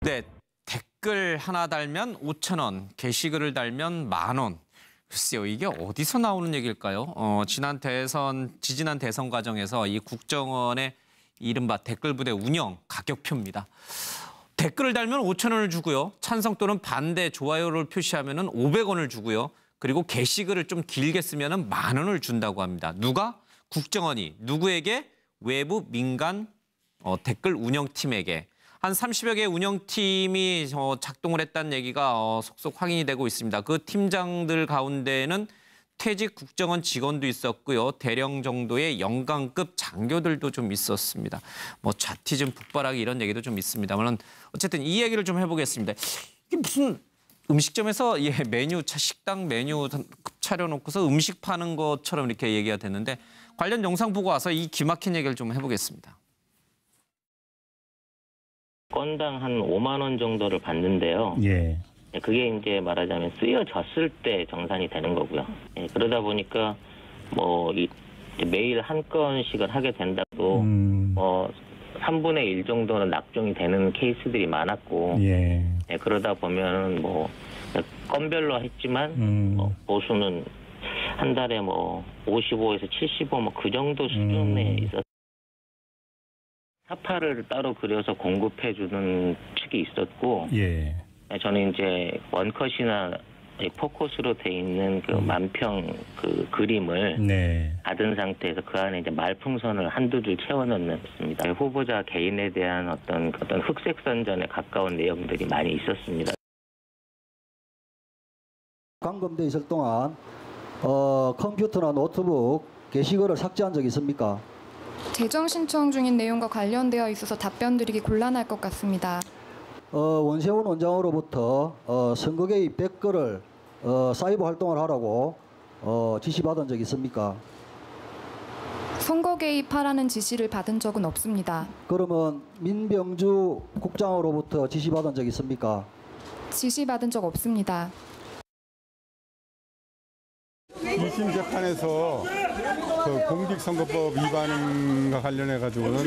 네, 댓글 하나 달면 5,000원, 게시글을 달면 10,000원. 글쎄요, 이게 어디서 나오는 얘기일까요? 지지난 대선 과정에서 이 국정원의 이른바 댓글 부대 운영 가격표입니다. 댓글을 달면 5,000원을 주고요. 찬성 또는 반대, 좋아요를 표시하면 500원을 주고요. 그리고 게시글을 좀 길게 쓰면 10,000원을 준다고 합니다. 누가? 국정원이. 누구에게? 외부 민간 댓글 운영팀에게. 한 30여 개의 운영팀이 작동을 했다는 얘기가 속속 확인이 되고 있습니다. 그 팀장들 가운데는 퇴직 국정원 직원도 있었고요. 대령 정도의 영관급 장교들도 좀 있었습니다. 자티즘 북바라기 이런 얘기도 좀 있습니다만 어쨌든 이 얘기를 좀 해보겠습니다. 이게 무슨 음식점에서 메뉴, 식당 메뉴 차려놓고서 음식 파는 것처럼 이렇게 얘기가 됐는데 관련 영상 보고 와서 이 기막힌 얘기를 좀 해보겠습니다. 건당 한 5만 원 정도를 받는데요. 예. 그게 이제 말하자면 쓰여졌을 때 정산이 되는 거고요. 그러다 보니까 매일 한 건씩을 하게 된다고 3분의 1 정도는 낙종이 되는 케이스들이 많았고, 예. 그러다 보면 건별로 했지만 보수는 한 달에 55에서 75 그 정도 수준에 있었. 사파를 따로 그려서 공급해주는 측이 있었고, 예. 저는 이제 원컷이나 포커스로 돼 있는 그 만평 그 그림을 네. 받은 상태에서 그 안에 이제 말풍선을 한두 줄 채워넣습니다. 후보자 개인에 대한 어떤 흑색 선전에 가까운 내용들이 많이 있었습니다. 감금돼 있을 동안 컴퓨터나 노트북 게시글을 삭제한 적이 있습니까? 재정 신청 중인 내용과 관련되어 있어서 답변드리기 곤란할 것 같습니다. 원세훈 원장으로부터 선거 개입 댓글을 사이버 활동을 하라고 지시받은 적 있습니까? 선거 개입하라는 지시를 받은 적은 없습니다. 그러면 민병주 국장으로부터 지시받은 적 있습니까? 지시받은 적 없습니다. 1심 재판에서 그 공직선거법 위반과 관련해 가지고는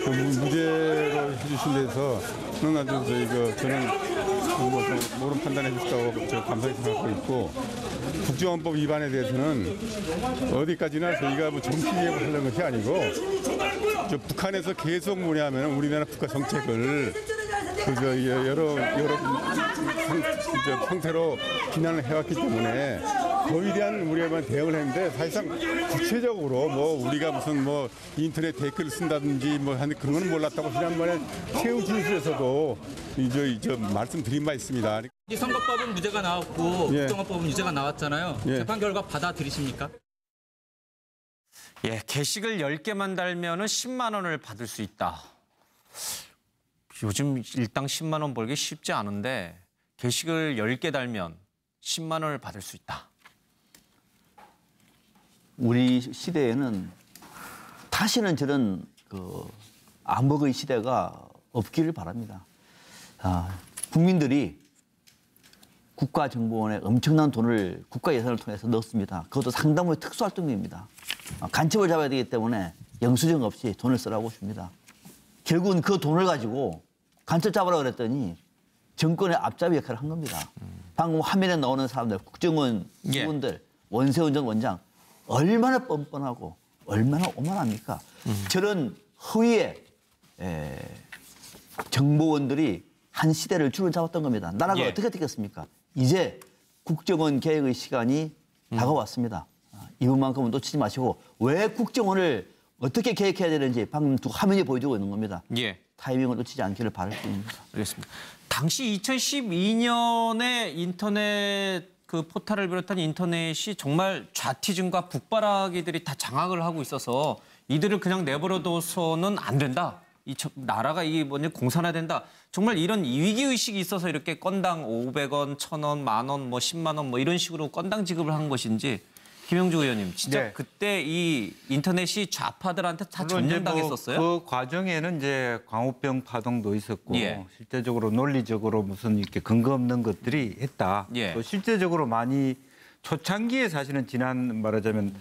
그 무죄로 해주신 데서는 아주 저는 옳은 판단해 주셨다고 감사히 생각하고 있고, 국정원법 위반에 대해서는 어디까지나 저희가 정치개혁을 하는 것이 아니고 북한에서 계속 우리나라 국가 정책을 여러 형태로 비난을 해왔기 때문에 거기에 대한 우리가 대응을 했는데, 사실상 구체적으로 우리가 무슨 인터넷 댓글을 쓴다든지 하는 그런 건 몰랐다고 지난번에 최후 진술에서도 말씀드린 바 있습니다. 선거법은 무죄가 나왔고 예. 국정원법은 유죄가 나왔잖아요. 예. 재판 결과 받아들이십니까? 예, 게시글 10개만 달면 10만 원을 받을 수 있다. 요즘 일당 10만 원 벌기 쉽지 않은데 게시글 10개 달면 10만 원을 받을 수 있다. 우리 시대에는 다시는 저런 암흑의 시대가 없기를 바랍니다. 국민들이 국가정보원에 엄청난 돈을 국가 예산을 통해서 넣습니다. 그것도 상당히 특수활동입니다. 간첩을 잡아야 되기 때문에 영수증 없이 돈을 쓰라고 줍니다. 결국은 그 돈을 가지고 간첩 잡으라고 그랬더니 정권의 앞잡이 역할을 한 겁니다. 방금 화면에 나오는 사람들, 국정원 직원들, 원세훈 전 원장, 얼마나 뻔뻔하고 얼마나 오만합니까? 저런 허위의 정보원들이 한 시대를 줄을 잡았던 겁니다. 나라가 어떻게 되겠습니까? 이제 국정원 개혁의 시간이 다가왔습니다. 이번만큼은 놓치지 마시고 왜 국정원을 어떻게 개혁해야 되는지 방금 화면이 보여주고 있는 겁니다. 예. 타이밍을 놓치지 않기를 바랄 뿐입니다. 알겠습니다. 당시 2012년에 인터넷 그 포탈을 비롯한 인터넷이 정말 좌티즘과 북바라기들이 다 장악을 하고 있어서 이들을 그냥 내버려둬서는 안 된다. 나라가 공산화된다. 정말 이런 위기의식이 있어서 이렇게 건당 500원, 1,000원, 10,000원, 10만 원 이런 식으로 건당 지급을 한 것인지 김영주 의원님, 진짜 네. 그때 이 인터넷이 좌파들한테 다 점령당했었어요? 그 과정에는 이제 광우병 파동도 있었고 예. 실제적으로 논리적으로 무슨 이렇게 근거 없는 것들이 했다. 예. 또 실제적으로 많이 초창기에 사실은 지난 말하자면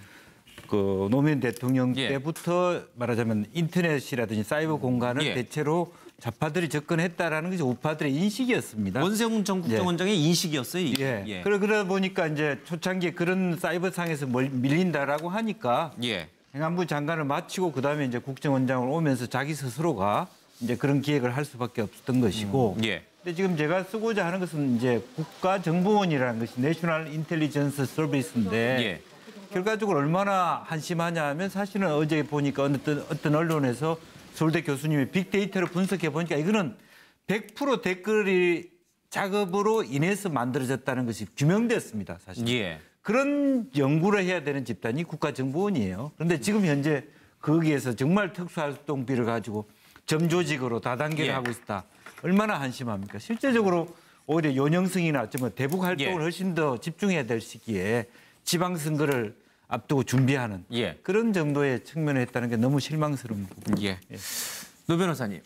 그 노무현 대통령 예. 때부터 말하자면 인터넷이라든지 사이버 공간을 예. 대체로 좌파들이 접근했다라는 것이 우파들의 인식이었습니다. 원세훈 전 국정원장의 인식이었어요. 이게. 예. 그러다 보니까 이제 초창기에 그런 사이버상에서 밀린다라고 하니까 예. 행안부 장관을 마치고 그다음에 이제 국정원장을 오면서 자기 스스로가 이제 그런 기획을 할 수밖에 없었던 것이고. 예. 근데 지금 제가 쓰고자 하는 것은 이제 국가정보원이라는 것이 내셔널 인텔리전스 서비스인데 예. 결과적으로 얼마나 한심하냐 하면 사실은 어제 보니까 어떤 언론에서 서울대 교수님이 빅데이터를 분석해 보니까 이거는 100% 댓글이 작업으로 인해서 만들어졌다는 것이 규명됐습니다. 사실. 예. 그런 연구를 해야 되는 집단이 국가정보원이에요. 그런데 지금 현재 거기에서 정말 특수활동비를 가지고 점조직으로 다단계를 예. 하고 있다. 얼마나 한심합니까? 실제적으로 오히려 연영승이나 대북 활동을 예. 훨씬 더 집중해야 될 시기에 지방선거를 앞두고 준비하는 예. 그런 정도의 측면에 했다는 게 너무 실망스러운 부분. 예. 노 변호사님.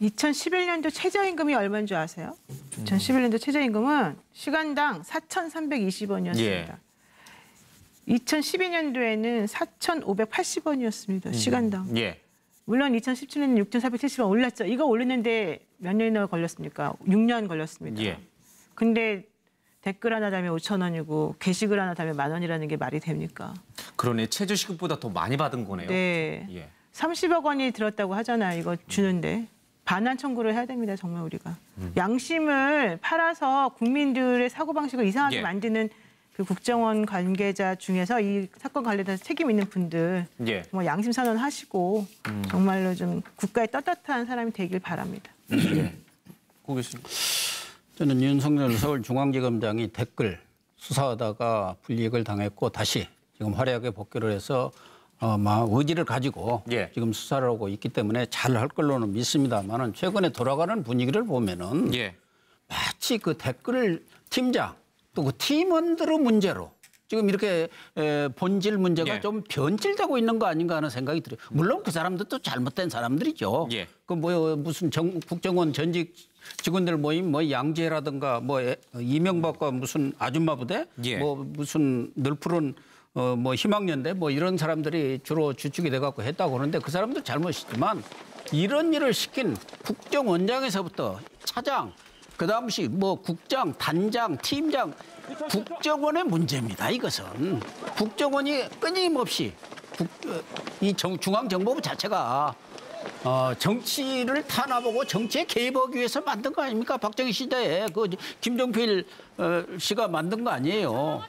2011년도 최저임금이 얼마인 줄 아세요? 2011년도 최저임금은 시간당 4,320원이었습니다. 예. 2012년도에는 4,580원이었습니다. 시간당. 예. 물론 2017년에 6,470원 올랐죠. 이거 올리는데 몇 년이나 걸렸습니까? 6년 걸렸습니다. 예. 근데 댓글 하나 달면 5,000원이고 게시글 하나 달면 10,000원이라는 게 말이 됩니까? 그러네. 최저시급보다 더 많이 받은 거네요. 네. 예. 30억 원이 들었다고 하잖아요. 이거 주는데. 반환 청구를 해야 됩니다. 정말 우리가. 양심을 팔아서 국민들의 사고방식을 이상하게 예. 만드는 그 국정원 관계자 중에서 이 사건 관련해서 책임 있는 분들 예. 정말 양심 선언하시고 정말로 좀 국가에 떳떳한 사람이 되길 바랍니다. 고 교수님. 저는 윤석열 서울중앙지검장이 댓글 수사하다가 불이익을 당했고 다시 지금 화려하게 복귀를 해서 막 의지를 가지고 예. 지금 수사를 하고 있기 때문에 잘 할 걸로는 믿습니다만은 최근에 돌아가는 분위기를 보면은 예. 마치 그 댓글 팀장 또 그 팀원들의 문제로 지금 이렇게 본질 문제가 예. 좀 변질되고 있는 거 아닌가 하는 생각이 들어요. 물론 그 사람들도 잘못된 사람들이죠. 예. 그 뭐 무슨 국정원 전직 직원들 모임 뭐 양재라든가 뭐 이명박과 무슨 아줌마 부대 예. 뭐 무슨 늘푸른 뭐 희망연대 뭐 이런 사람들이 주로 주축이 돼갖고 했다고 그러는데 그 사람들 잘못이지만 이런 일을 시킨 국정원장에서부터 차장 그다음씩 뭐 국장, 단장, 팀장 국정원의 문제입니다. 이것은 국정원이 끊임없이 이 중앙정보부 자체가 정치를 탄압하고 정치에 개입하기 위해서 만든 거 아닙니까? 박정희 시대에 그 김종필 씨가 만든 거 아니에요.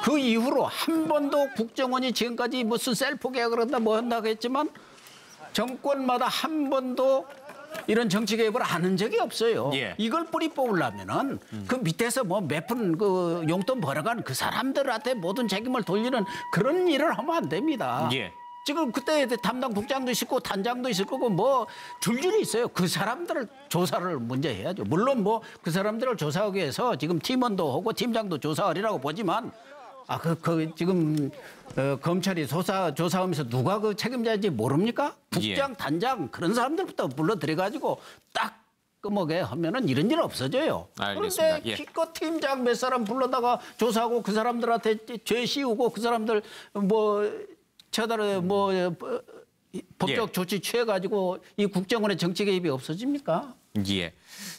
그 이후로 한 번도 국정원이 지금까지 무슨 셀프 개혁을 한다 뭐 한다고 했지만 정권마다 한 번도 이런 정치 개입을 하는 적이 없어요. 예. 이걸 뿌리 뽑으려면은 그 밑에서 뭐 몇 푼 그 용돈 벌어간 그 사람들한테 모든 책임을 돌리는 그런 일을 하면 안 됩니다. 예. 지금 그때 담당 국장도 있고 단장도 있을 거고 뭐 줄줄이 있어요. 그 사람들을 조사를 먼저 해야죠. 물론 뭐 그 사람들을 조사하기 위해서 지금 팀원도 하고 팀장도 조사하리라고 보지만 지금 검찰이 조사하면서 누가 그 책임자인지 모릅니까? 국장, 예. 단장 그런 사람들부터 불러들여가지고 딱 끄먹게 하면은 이런 일 없어져요. 알겠습니다. 그런데 예. 기껏 팀장 몇 사람 불러다가 조사하고 그 사람들한테 죄 씌우고 그 사람들 법적 예. 조치 취해가지고 이 국정원의 정치 개입이 없어집니까? 예.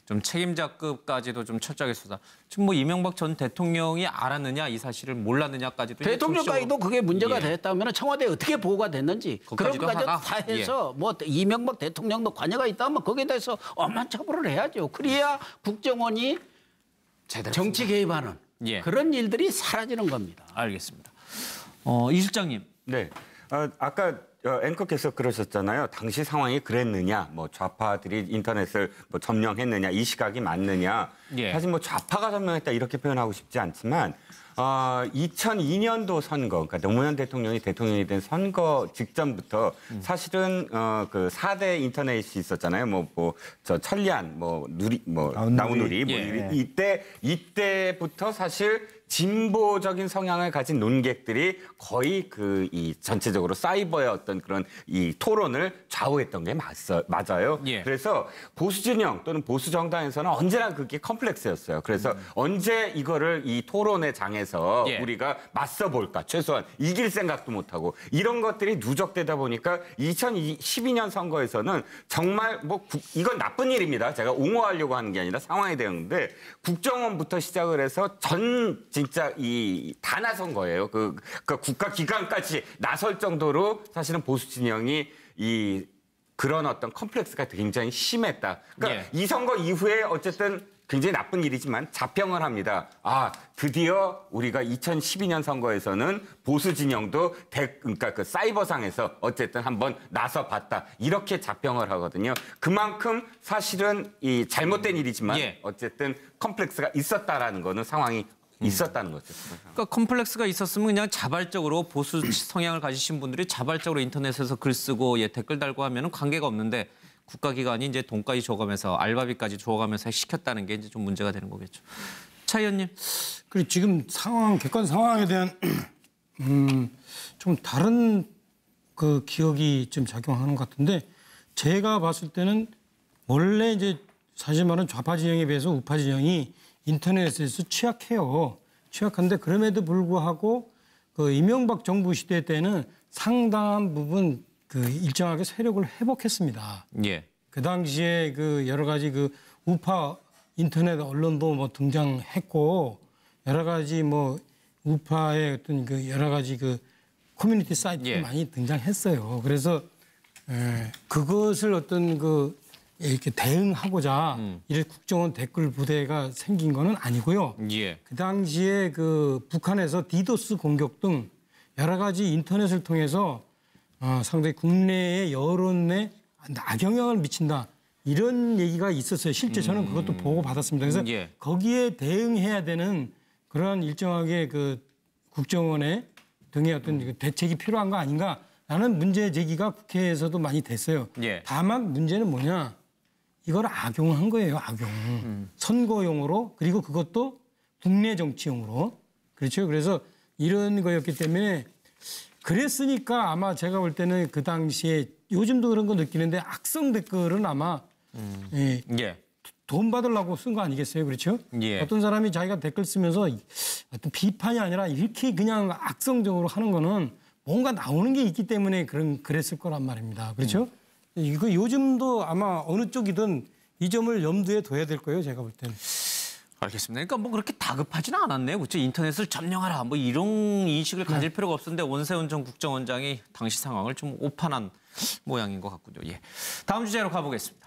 좀 책임자급까지도 좀 철저하게 수사. 지금 뭐 이명박 전 대통령이 알았느냐 이 사실을 몰랐느냐까지도 대통령까지도 그게 문제가 예. 됐다면 청와대에 어떻게 보고가 됐는지 그런 그것까지도 것까지 하나? 다 해서 뭐 이명박 대통령도 관여가 있다면 거기에 대해서 엄한 처벌을 해야죠. 그래야 국정원이 제대로 정치 개입하는 예. 그런 일들이 사라지는 겁니다. 알겠습니다. 이 실장님. 네. 아까 앵커께서 그러셨잖아요. 당시 상황이 그랬느냐, 뭐 좌파들이 인터넷을 뭐 점령했느냐, 이 시각이 맞느냐. 예. 사실 뭐 좌파가 점령했다 이렇게 표현하고 싶지 않지만 2002년도 선거, 그러니까 노무현 대통령이 대통령이 된 선거 직전부터 사실은 그 4대 인터넷이 있었잖아요. 저 천리안, 누리, 나우누리, 예. 이때부터 사실 진보적인 성향을 가진 논객들이 거의 이 전체적으로 사이버의 어떤 그런 이 토론을 좌우했던 게 맞아요. 예. 그래서 보수 진영 또는 보수 정당에서는 언제나 그게 컴플렉스였어요. 그래서 언제 이거를 이 토론의 장에서 안에서 예. 우리가 맞서 볼까? 최소한 이길 생각도 못 하고 이런 것들이 누적되다 보니까 2012년 선거에서는 정말 뭐 이건 나쁜 일입니다. 제가 옹호하려고 하는 게 아니라 상황에 대응인데 국정원부터 시작을 해서 진짜 다 나선 거예요. 그 국가 기관까지 나설 정도로 사실은 보수 진영이 그런 어떤 컴플렉스가 굉장히 심했다. 그러니까 예. 이 선거 이후에 어쨌든 굉장히 나쁜 일이지만 자평을 합니다. 드디어 우리가 2012년 선거에서는 보수 진영도 그러니까 그 사이버상에서 어쨌든 한번 나서 봤다. 이렇게 자평을 하거든요. 그만큼 사실은 이 잘못된 일이지만 예. 어쨌든 컴플렉스가 있었다라는 거는 상황이 있었다는 거죠. 그러니까 컴플렉스가 있었으면 그냥 자발적으로 보수 성향을 가지신 분들이 자발적으로 인터넷에서 글 쓰고 댓글 달고 하면은 관계가 없는데 국가기관이 이제 돈까지 줘가면서 알바비까지 줘가면서 시켰다는 게 이제 좀 문제가 되는 거겠죠. 차 의원님. 그리고 지금 객관 상황에 대한 좀 다른 그 기억이 좀 작용하는 것 같은데 제가 봤을 때는 원래 이제 사실 말은 좌파 진영에 비해서 우파 진영이 인터넷에서 취약해요. 취약한데 그럼에도 불구하고 그 이명박 정부 시대 때는 상당한 부분 그 일정하게 세력을 회복했습니다. 예. 그 당시에 그 여러 가지 그 우파 인터넷 언론도 뭐 등장했고 여러 가지 뭐 우파의 어떤 그 여러 가지 그 커뮤니티 사이트도 예. 많이 등장했어요. 그래서 그것을 어떤 그 이렇게 대응하고자 이렇게 국정원 댓글 부대가 생긴 거는 아니고요. 예. 그 당시에 그 북한에서 디도스 공격 등 여러 가지 인터넷을 통해서 상당히 국내의 여론에 악영향을 미친다. 이런 얘기가 있었어요. 실제 저는 그것도 보고 받았습니다. 그래서 예. 거기에 대응해야 되는 그런 일정하게 그 국정원의 등의 어떤 그 대책이 필요한 거 아닌가라는 문제 제기가 국회에서도 많이 됐어요. 예. 다만 문제는 뭐냐. 이걸 악용한 거예요. 악용. 선거용으로 그리고 그것도 국내 정치용으로. 그렇죠. 그래서 이런 거였기 때문에 그랬으니까 아마 제가 볼 때는 그 당시에 요즘도 그런 거 느끼는데 악성 댓글은 아마 예. 돈 받으려고 쓴 거 아니겠어요? 그렇죠? 예. 어떤 사람이 자기가 댓글 쓰면서 어떤 비판이 아니라 이렇게 그냥 악성적으로 하는 거는 뭔가 나오는 게 있기 때문에 그랬을 거란 말입니다. 그렇죠? 이거 요즘도 아마 어느 쪽이든 이 점을 염두에 둬야 될 거예요. 제가 볼 때는. 알겠습니다. 그러니까 뭐 그렇게 다급하지는 않았네요. 그렇죠? 인터넷을 점령하라. 뭐 이런 인식을 가질 필요가 없었는데 원세훈 전 국정원장이 당시 상황을 좀 오판한 모양인 것 같군요. 예. 다음 주제로 가보겠습니다.